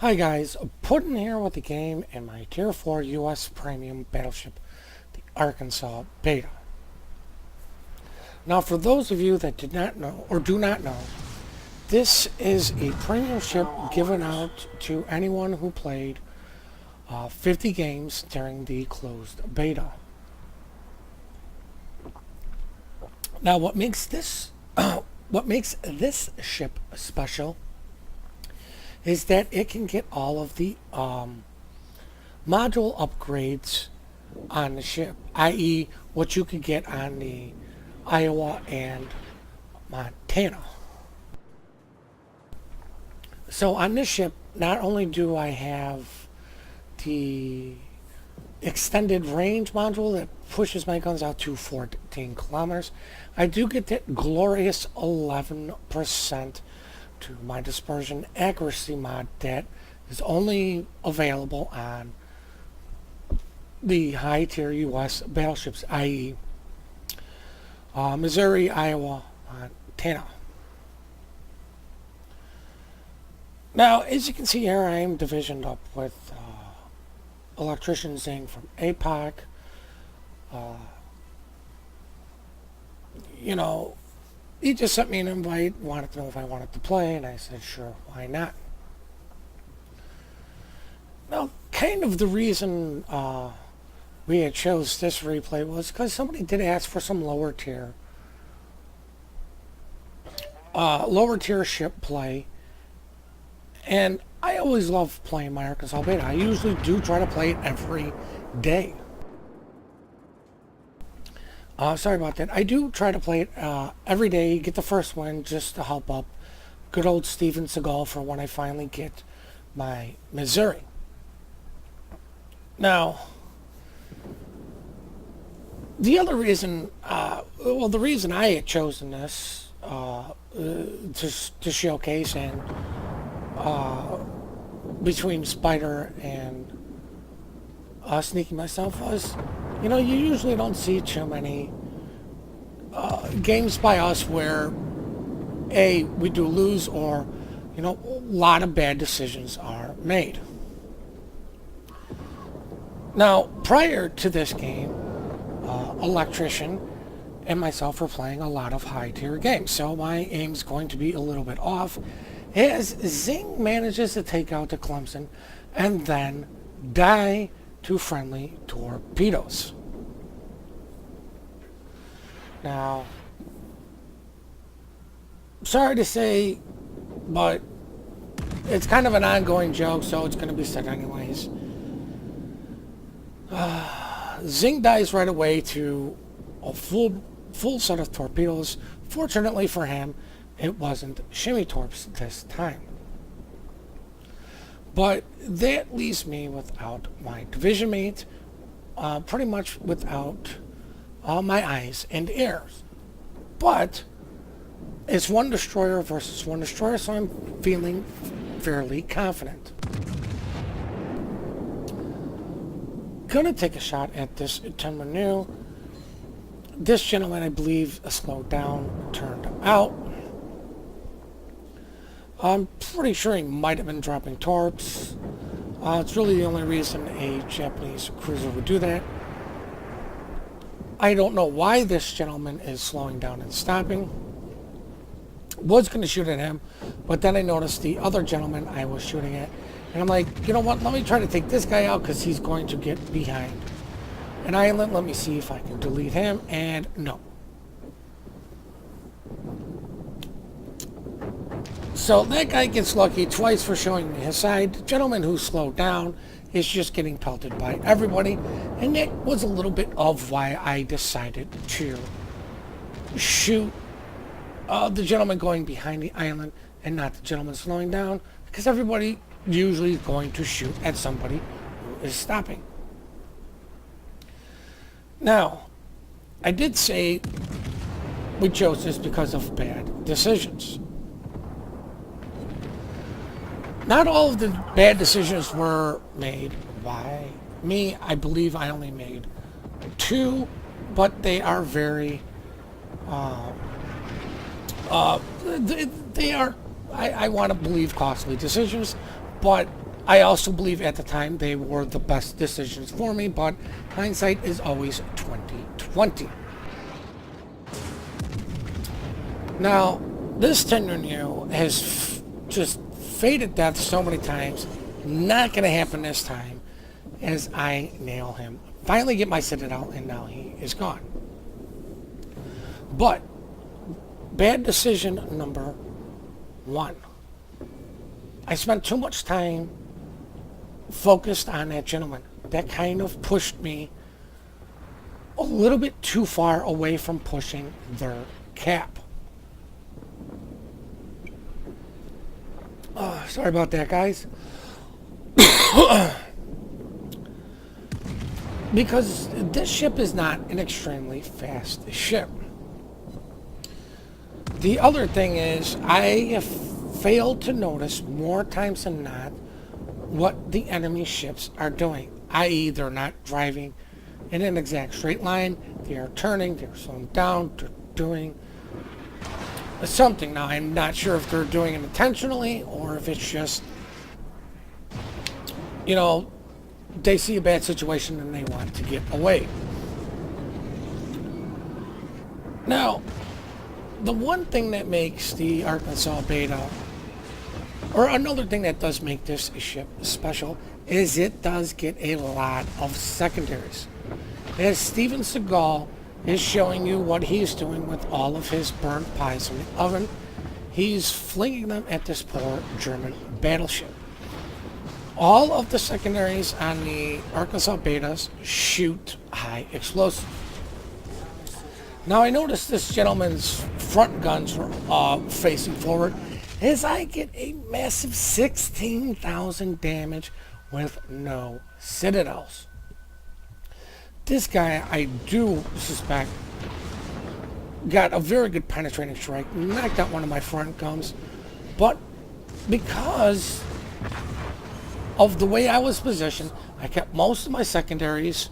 Hi guys, Puddin here with the game and my Tier 4 US Premium Battleship, the Arkansas Beta. Now for those of you that did not know or do not know, this is a premium ship given out to anyone who played 50 games during the closed beta. Now what makes this ship special is that it can get all of the module upgrades on the ship, i.e. what you could get on the Iowa and Montana. So on this ship, not only do I have the extended range module that pushes my guns out to 14 kilometers, I do get that glorious 11% to my dispersion accuracy mod that is only available on the high tier US battleships, i.e. Missouri, Iowa, Montana. Now, as you can see here, I am divisioned up with Electrician Zing from APOC. He just sent me an invite, wanted to know if I wanted to play, and I said, sure, why not? Now, kind of the reason we had chose this replay was because somebody did ask for some lower tier ship play, and I always love playing my Arkansas Beta. I usually do try to play it every day. Sorry about that. I do try to play it every day, get the first win just to help up good old Steven Seagal for when I finally get my Missouri. Now, the other reason, the reason I had chosen this to showcase and between Spyder and sneaking myself was, you usually don't see too many games by us where we do lose or a lot of bad decisions are made. Now, prior to this game, Electrician and myself were playing a lot of high tier games, so my aim's going to be a little bit off as Zing manages to take out the Clemson and then die to friendly torpedoes. Now, sorry to say, but it's kind of an ongoing joke, so it's going to be said anyways. Zing dies right away to a full set of torpedoes. Fortunately for him, it wasn't shimmy torps this time. But that leaves me without my division mate, pretty much without my eyes and ears. But it's one destroyer versus one destroyer, so I'm feeling fairly confident. Gonna take a shot at this Terminu. This gentleman, I believe, slowed down, turned out. I'm pretty sure he might have been dropping torps. It's really the only reason a Japanese cruiser would do that. I don't know why this gentleman is slowing down and stopping. Was going to shoot at him, but then I noticed the other gentleman I was shooting at, and I'm like, you know what, let me try to take this guy out because he's going to get behind an island. Let me see if I can delete him, and no. So that guy gets lucky twice for showing me his side. The gentleman who slowed down is just getting pelted by everybody. And that was a little bit of why I decided to shoot the gentleman going behind the island and not the gentleman slowing down. Because everybody usually is going to shoot at somebody who is stopping. Now, I did say we chose this because of bad decisions. Not all of the bad decisions were made by me. I believe I only made 2, but they are very, they are, I want to believe, costly decisions, but I also believe at the time they were the best decisions for me, but hindsight is always 20/20. Now, this Tender New has just faded death so many times. Not going to happen this time, as I nail him. Finally get my Citadel, and now he is gone. But, bad decision number 1. I spent too much time focused on that gentleman. That kind of pushed me a little bit too far away from pushing their cap. Sorry about that, guys. Because this ship is not an extremely fast ship. The other thing is, I have failed to notice more times than not what the enemy ships are doing. I.e., they're not driving in an exact straight line. They are turning, they're slowing down, they're doing something. Now, I'm not sure if they're doing it intentionally or if it's just, you know, they see a bad situation and they want to get away. Now, the one thing that makes the Arkansas beta, or another thing that does make this ship special, is it does get a lot of secondaries. As Steven Seagal is showing you what he's doing with all of his burnt pies in the oven, he's flinging them at this poor German battleship. All of the secondaries on the Arkansas betas shoot high explosive. Now I noticed this gentleman's front guns were facing forward, as I get a massive 16,000 damage with no citadels. This guy, I do suspect, got a very good penetrating strike, knocked out one of my front guns, but because of the way I was positioned, I kept most of my secondaries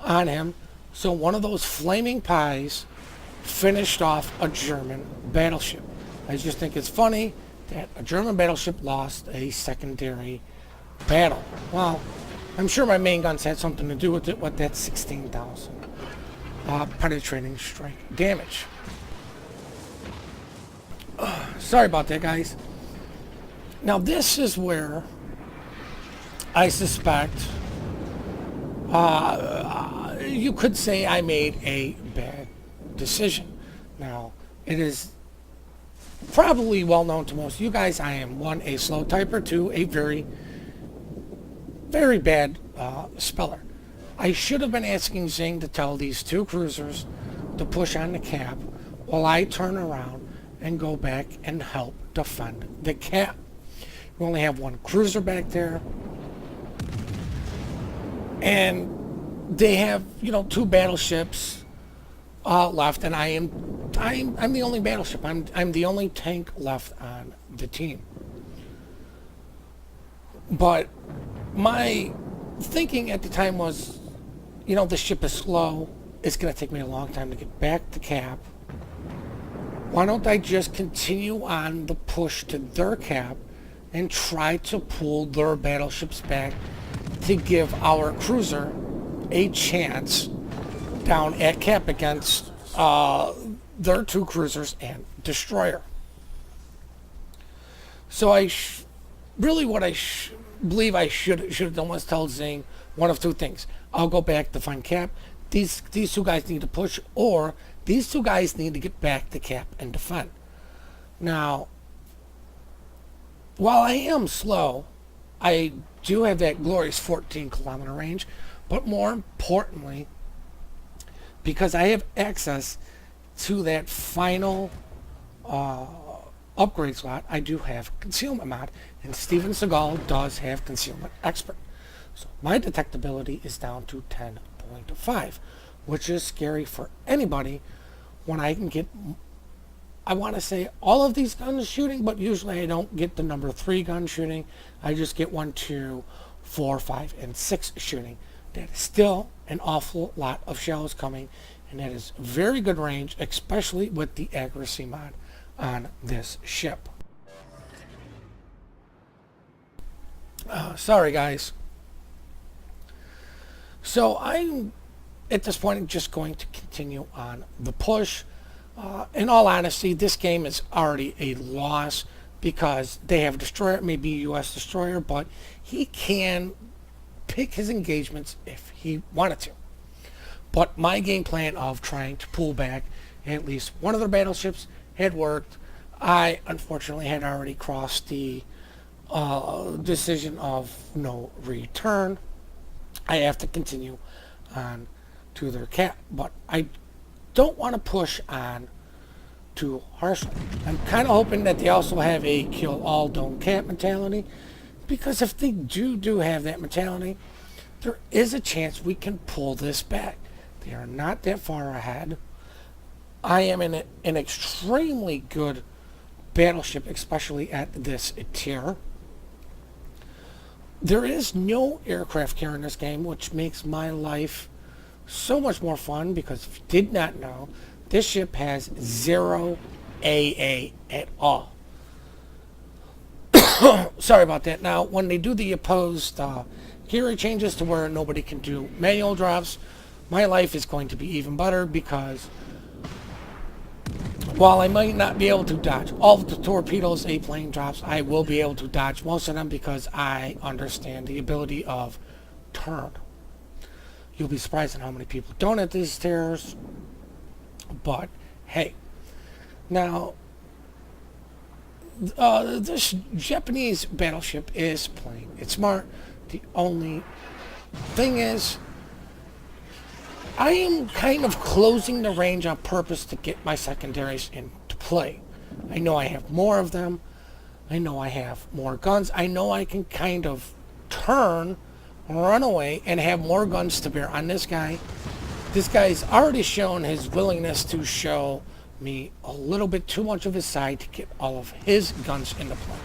on him, so one of those flaming pies finished off a German battleship. I just think it's funny that a German battleship lost a secondary battle. Well, I'm sure my main guns had something to do with it, with that 16,000 penetrating strike damage. Sorry about that, guys. Now, this is where I suspect you could say I made a bad decision. Now, it is probably well known to most of you guys, I am 1, a slow typer, 2, a very, very bad speller. I should have been asking Zing to tell these 2 cruisers to push on the cap while I turn around and go back and help defend the cap. We only have 1 cruiser back there, and they have, you know, 2 battleships left, and I'm the only battleship. I'm the only tank left on the team. But my thinking at the time was, you know, the ship is slow. It's going to take me a long time to get back to cap. Why don't I just continue on the push to their cap and try to pull their battleships back to give our cruiser a chance down at cap against their 2 cruisers and destroyer. So I believe I should have done was tell Zing one of 2 things. I'll go back to find cap. These 2 guys need to push, or these 2 guys need to get back to cap and defend. Now, while I am slow, I do have that glorious 14-kilometer range, but more importantly, because I have access to that final upgrade slot, I do have concealment mod, and Steven Seagal does have concealment expert. So my detectability is down to 10.5, which is scary for anybody when I can get, I want to say, all of these guns shooting, but usually I don't get the number 3 gun shooting. I just get 1, 2, 4, 5, and 6 shooting. That is still an awful lot of shells coming, and that is very good range, especially with the accuracy mod on this ship. Sorry, guys. So I'm, at this point, just going to continue on the push. In all honesty, this game is already a loss because they have a destroyer, maybe a U.S. destroyer, but he can pick his engagements if he wanted to. But my game plan of trying to pull back at least one of their battleships had worked. I unfortunately had already crossed the decision of no return. I have to continue on to their cap, but I don't want to push on too harshly. I'm kind of hoping that they also have a kill all don't cap mentality, because if they do have that mentality, there is a chance we can pull this back. They are not that far ahead. I am in an extremely good battleship, especially at this tier. There is no aircraft carrier in this game, which makes my life so much more fun, because if you did not know, this ship has 0 AA at all. Sorry about that. Now, when they do the opposed carrier changes to where nobody can do manual drops, my life is going to be even better, because while I might not be able to dodge all of the torpedoes a plane drops, I will be able to dodge most of them because I understand the ability of turn. You'll be surprised at how many people don't at these tiers. But hey, now this Japanese battleship is playing it smart. The only thing is, I am kind of closing the range on purpose to get my secondaries into play. I know I have more of them. I know I have more guns. I know I can kind of turn, run away, and have more guns to bear on this guy. This guy's already shown his willingness to show me a little bit too much of his side to get all of his guns into play.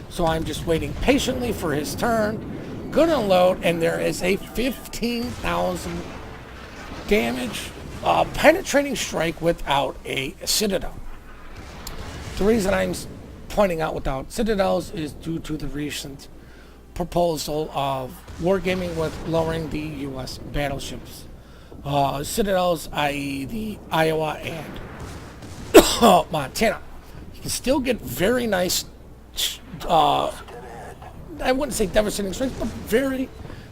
So I'm just waiting patiently for his turn. Gonna load, and there is a 15,000 damage penetrating strike without a citadel. The reason I'm pointing out without citadels is due to the recent proposal of wargaming with lowering the U.S. battleships. Citadels, i.e. the Iowa and Montana. You can still get very nice, I wouldn't say devastating strikes, but very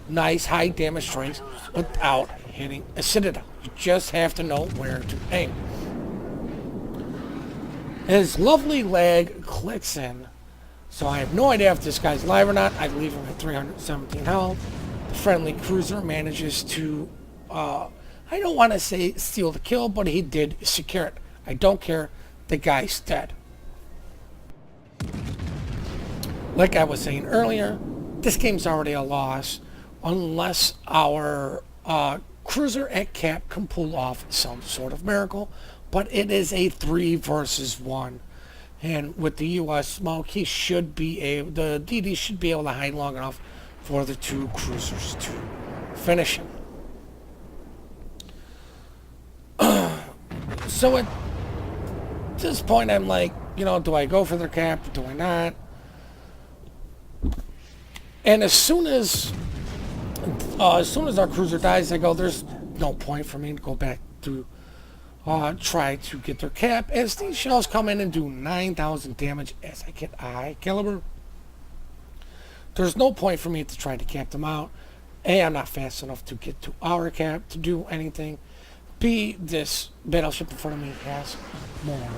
nice high damage strikes without hitting a citadel. You just have to know where to aim. His lovely lag clicks in, so I have no idea if this guy's live or not. I leave him at 317 health. The friendly cruiser manages to, I don't want to say steal the kill, but he did secure it. I don't care. The guy's dead. Like I was saying earlier, this game's already a loss unless our cruiser at cap can pull off some sort of miracle, but it is a 3 versus 1, and with the U.S. smoke, he should be able, the DD should be able to hide long enough for the 2 cruisers to finish him. So at this point, I'm like, do I go for their cap? Do I not? And as soon as our cruiser dies, I go, there's no point for me to go back to try to get their cap, as these shells come in and do 9,000 damage as I get high caliber. There's no point for me to try to cap them out. A, I'm not fast enough to get to our cap to do anything. B, this battleship in front of me has more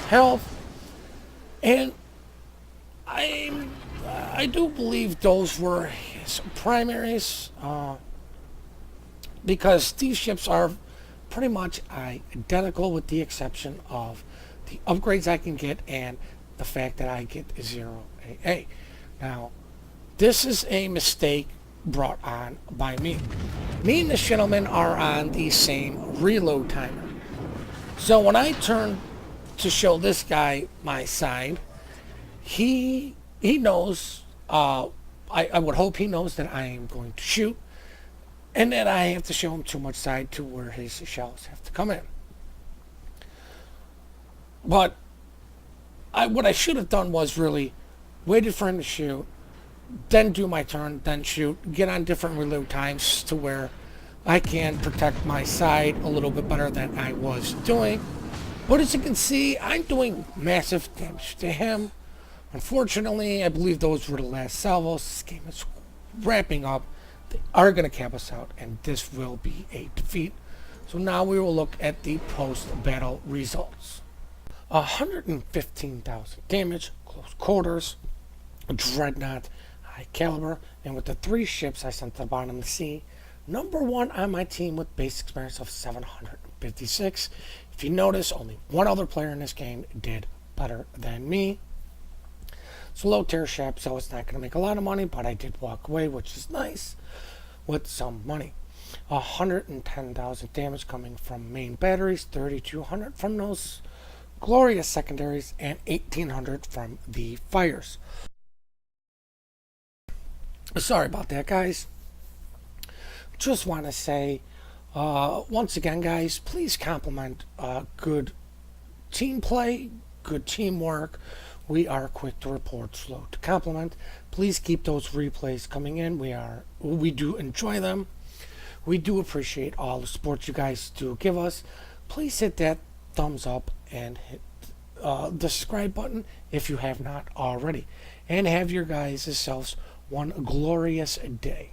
health. And I do believe those were his primaries, because these ships are pretty much identical, with the exception of the upgrades I can get and the fact that I get 0 AA. Now, this is a mistake brought on by me. Me and this gentleman are on the same reload timer. So when I turn to show this guy my side, he knows, I would hope he knows that I am going to shoot, and that I have to show him too much side to where his shells have to come in. But what I should have done was really waited for him to shoot, then do my turn, then shoot, get on different reload times to where I can protect my side a little bit better than I was doing. But as you can see, I'm doing massive damage to him. Unfortunately, I believe those were the last salvos. This game is wrapping up. They are going to cap us out, and this will be a defeat. So now we will look at the post-battle results. 115,000 damage, close quarters, dreadnought, high caliber, and with the 3 ships I sent to the bottom of the sea, number 1 on my team with base experience of 756. If you notice, only one other player in this game did better than me. It's a low tier ship, so it's not going to make a lot of money, but I did walk away, which is nice, with some money. 110,000 damage coming from main batteries, 3,200 from those glorious secondaries, and 1,800 from the fires. Sorry about that, guys. Just want to say, once again, guys, please compliment good team play, good teamwork. We are quick to report, slow to compliment. Please keep those replays coming in. We do enjoy them. We do appreciate all the support you guys do give us. Please hit that thumbs up and hit the subscribe button if you have not already. And have your guys yourselves one glorious day.